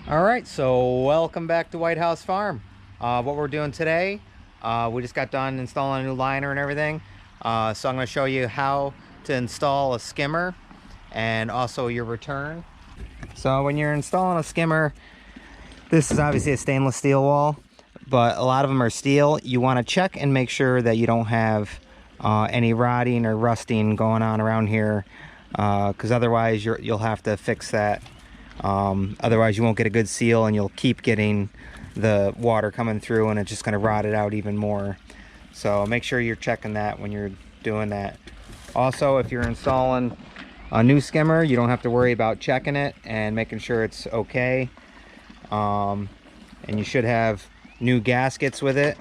All right, so welcome back to Whitehouse Farm. What we're doing today, we just got done installing a new liner and everything. So I'm going to show you how to install a skimmer and also your return. So when you're installing a skimmer, this is obviously a stainless steel wall, but a lot of them are steel. You want to check and make sure that you don't have any rotting or rusting going on around here, because otherwise you'll have to fix that. Otherwise you won't get a good seal and you'll keep getting the water coming through and it's just going to rot it out even more. So make sure you're checking that when you're doing that. Also, if you're installing a new skimmer, you don't have to worry about checking it and making sure it's okay. And you should have new gaskets with it,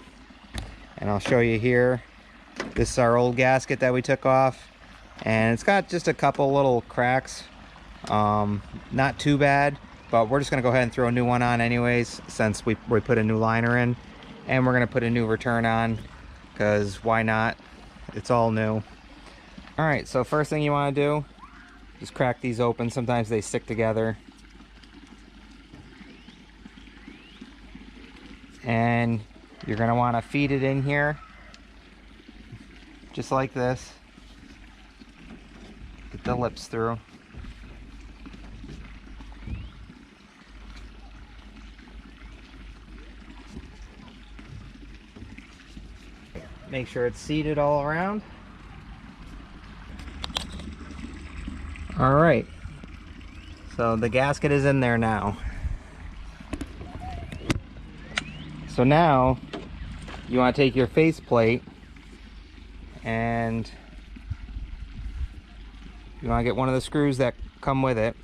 and I'll show you here. This is our old gasket that we took off, and it's got just a couple little cracks. Not too bad, but we're just gonna go ahead and throw a new one on anyways, since we put a new liner in, and we're gonna put a new return on because why not? It's all new. All right, so first thing you want to do, just crack these open. Sometimes they stick together, and you're gonna want to feed it in here just like this. Get the lips through. Make sure it's seated all around. All right, so the gasket is in there now. So now you want to take your faceplate and you want to get one of the screws that come with it.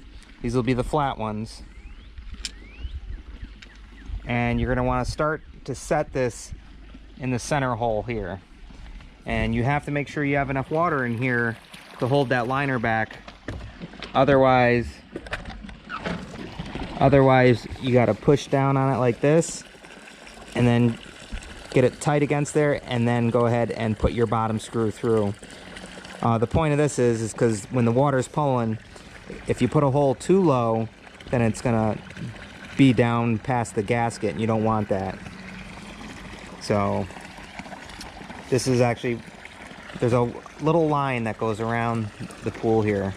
These will be the flat ones. And you're going to want to start to set this in the center hole here. And you have to make sure you have enough water in here to hold that liner back. Otherwise you got to push down on it like this and then get it tight against there, and then go ahead and put your bottom screw through. The point of this is because when the water's pulling, if you put a hole too low, then it's gonna be down past the gasket, and you don't want that. So this is actually, there's a little line that goes around the pool here,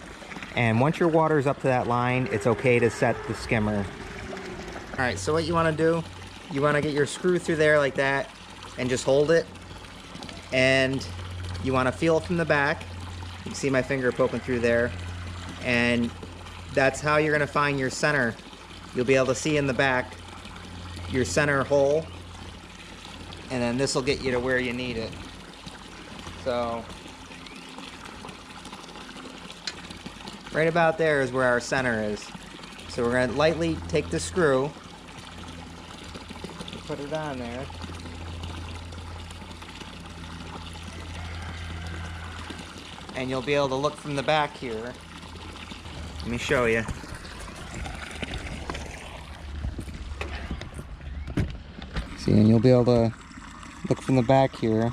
and once your water's up to that line, it's okay to set the skimmer. All right, so what you want to do, you want to get your screw through there like that and just hold it, and you want to feel it from the back. You can see my finger poking through there, and that's how you're going to find your center. You'll be able to see in the back your center hole, and then this will get you to where you need it. So right about there is where our center is. So we're going to lightly take the screw, put it on there, and you'll be able to look from the back here. Let me show you. See, and you'll be able to look from the back here.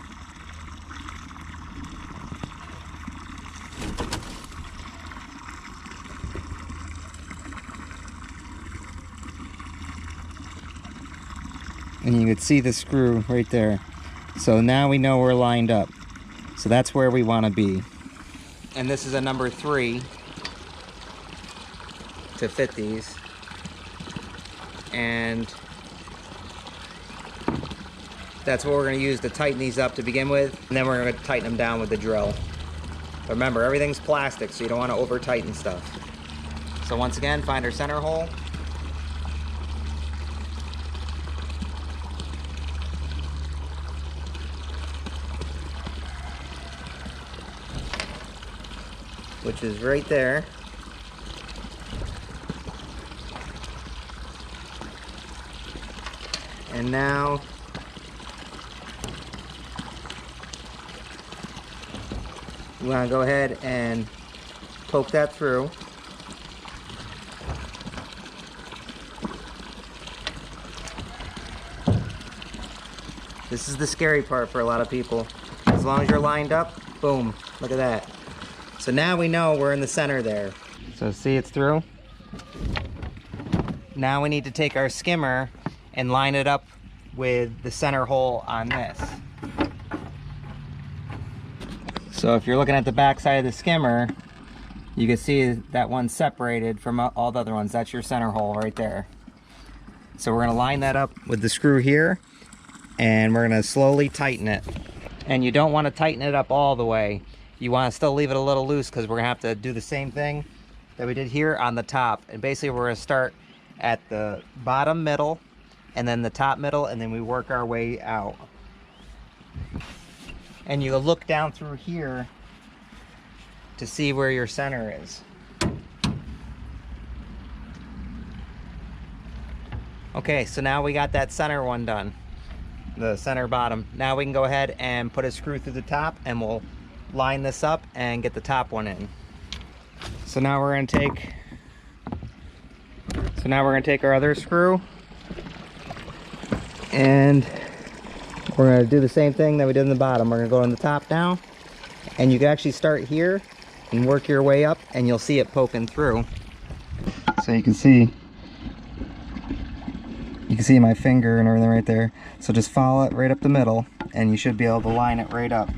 And you can see the screw right there. So now we know we're lined up. So that's where we want to be. And this is a number 3 to fit these. And that's what we're going to use to tighten these up to begin with. And then we're going to tighten them down with the drill. But remember, everything's plastic, so you don't want to over tighten stuff. So once again, find our center hole. Which is right there. And now you want to go ahead and poke that through. This is the scary part for a lot of people. As long as you're lined up, boom, look at that. So now we know we're in the center there. So see, it's through. now we need to take our skimmer and line it up with the center hole on this. So if you're looking at the back side of the skimmer, you can see that one's separated from all the other ones. That's your center hole right there. So we're gonna line that up with the screw here, and we're gonna slowly tighten it. And you don't wanna tighten it up all the way. You wanna still leave it a little loose, because we're gonna have to do the same thing that we did here on the top. And basically we're gonna start at the bottom middle, and then the top middle, and then we work our way out. And you look down through here to see where your center is. Okay, so now we got that center one done, the center bottom. Now we can go ahead and put a screw through the top, and we'll line this up and get the top one in. So now we're gonna take our other screw, and we're gonna do the same thing that we did in the bottom. We're gonna go on the top now, and you can actually start here and work your way up, and you'll see it poking through. So you can see my finger and everything right there. So just follow it right up the middle, and you should be able to line it right up.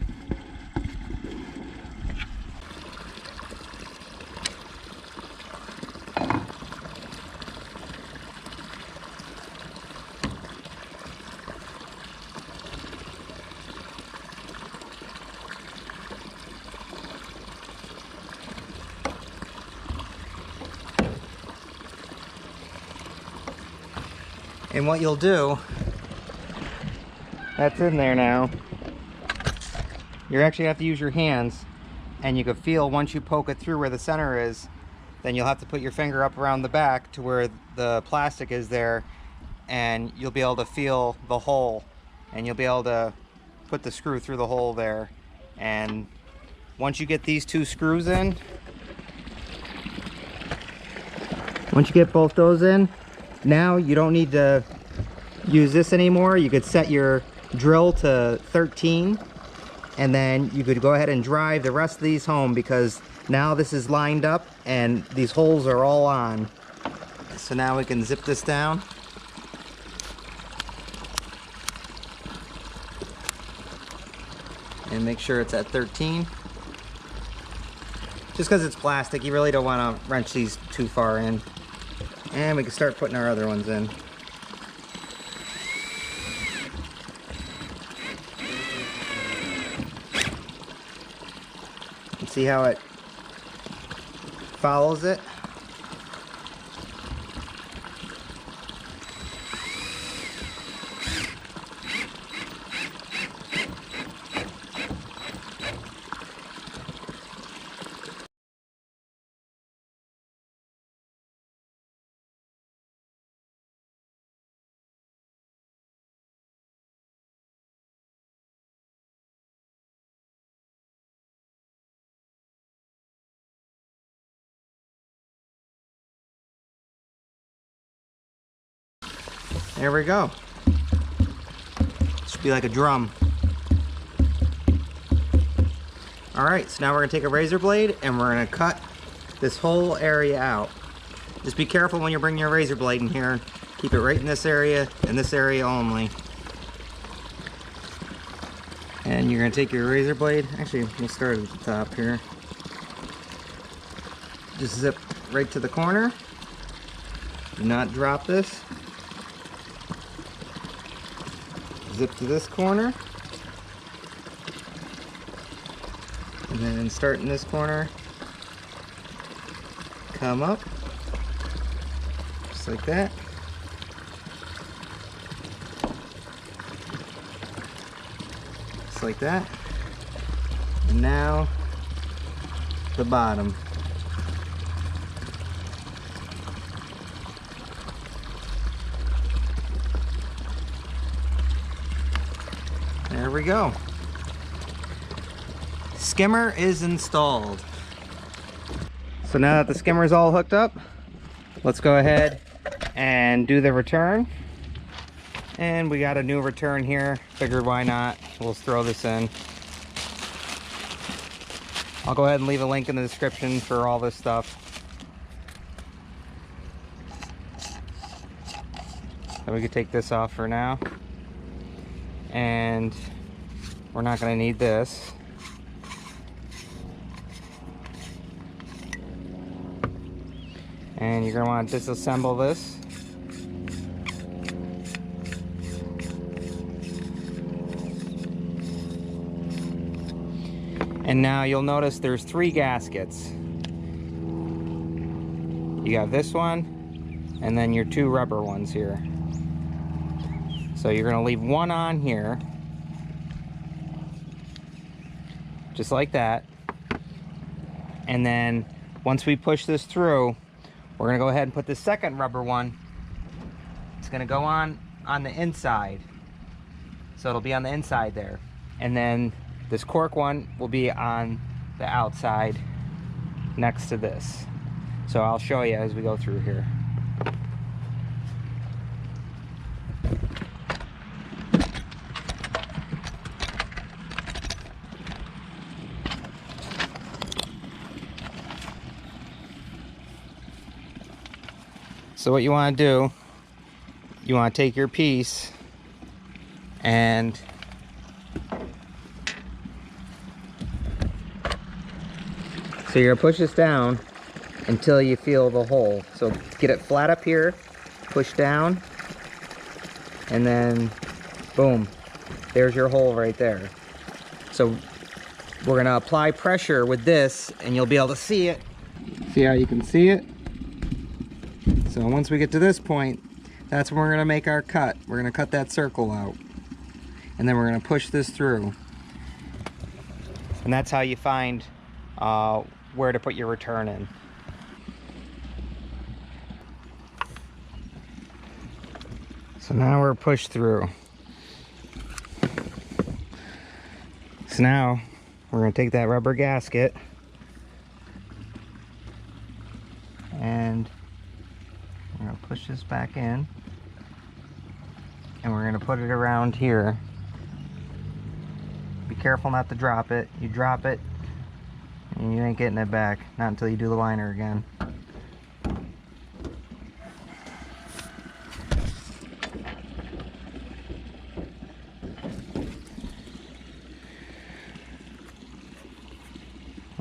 And what you'll do, that's in there now, you actually have to use your hands, and you can feel once you poke it through where the center is, then you'll have to put your finger up around the back to where the plastic is there, and you'll be able to feel the hole, and you'll be able to put the screw through the hole there. And once you get these two screws in, once you get both those in, now you don't need to use this anymore. You could set your drill to 13, and then you could go ahead and drive the rest of these home, because now this is lined up and these holes are all on. So now we can zip this down. And make sure it's at 13. Just because it's plastic, you really don't want to wrench these too far in. And we can start putting our other ones in. See how it follows it? There we go. Should be like a drum. All right, so now we're gonna take a razor blade and we're gonna cut this whole area out. Just be careful when you're bringing your razor blade in here. Keep it right in this area and this area only. And you're gonna take your razor blade. Actually, we'll start at the top here. Just zip right to the corner. Do not drop this. Zip to this corner, and then start in this corner, come up, just like that. Just like that. And now the bottom. There we go. Skimmer is installed. So now that the skimmer is all hooked up, let's go ahead and do the return. And we got a new return here. Figured why not? We'll throw this in. I'll go ahead and leave a link in the description for all this stuff. So we could take this off for now. And we're not going to need this. And you're going to want to disassemble this. And now you'll notice there's 3 gaskets. You got this one, and then your 2 rubber ones here. So you're going to leave one on here, just like that. And then once we push this through, we're going to go ahead and put the second rubber one. It's going to go on the inside. So it'll be on the inside there. And then this cork one will be on the outside next to this. So I'll show you as we go through here. So what you want to do, you want to take your piece and so you're going to push this down until you feel the hole. So get it flat up here, push down, and then boom, there's your hole right there. So we're going to apply pressure with this and you'll be able to see it. See how you can see it? So once we get to this point, that's when we're going to make our cut. We're going to cut that circle out. And then we're going to push this through. And that's how you find where to put your return in. So now we're pushed through. So now we're going to take that rubber gasket and we're going to push this back in, and we're going to put it around here. Be careful not to drop it. You drop it and you ain't getting it back, not until you do the liner again.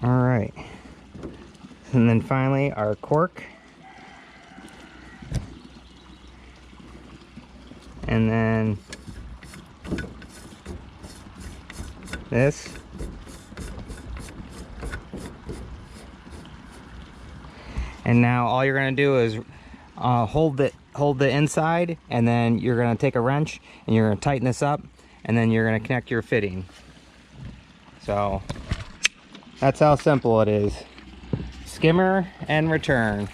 All right, and then finally our cork. And then this. And now all you're going to do is hold the inside, and then you're going to take a wrench and you're going to tighten this up, and then you're going to connect your fitting. So that's how simple it is. Skimmer and return.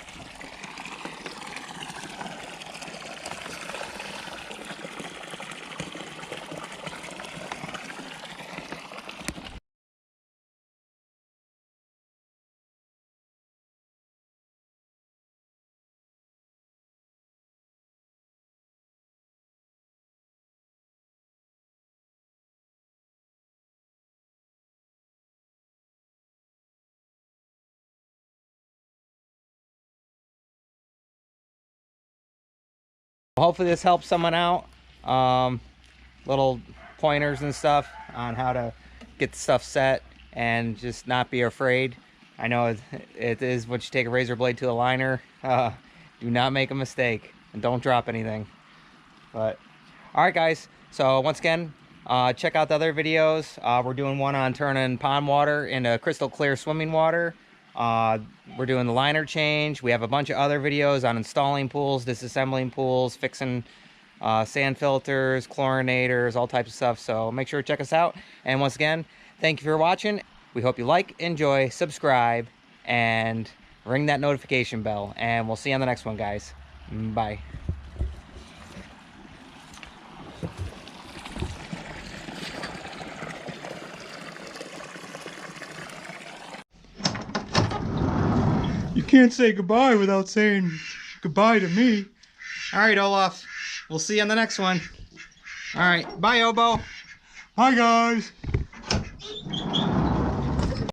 Hopefully this helps someone out. Little pointers and stuff on how to get the stuff set and just not be afraid. I know it is what you take a razor blade to a liner. Do not make a mistake and don't drop anything. But all right, guys, so once again, check out the other videos. We're doing one on turning pond water into crystal clear swimming water. We're doing the liner change. We have a bunch of other videos on installing pools, disassembling pools, fixing sand filters, chlorinators, all types of stuff. So make sure to check us out. And once again, thank you for watching. We hope you like, enjoy, subscribe, and ring that notification bell. And we'll see you on the next one, guys. Bye. You can't say goodbye without saying goodbye to me. All right, Olaf. We'll see you on the next one. All right. Bye, Obo. Hi, guys.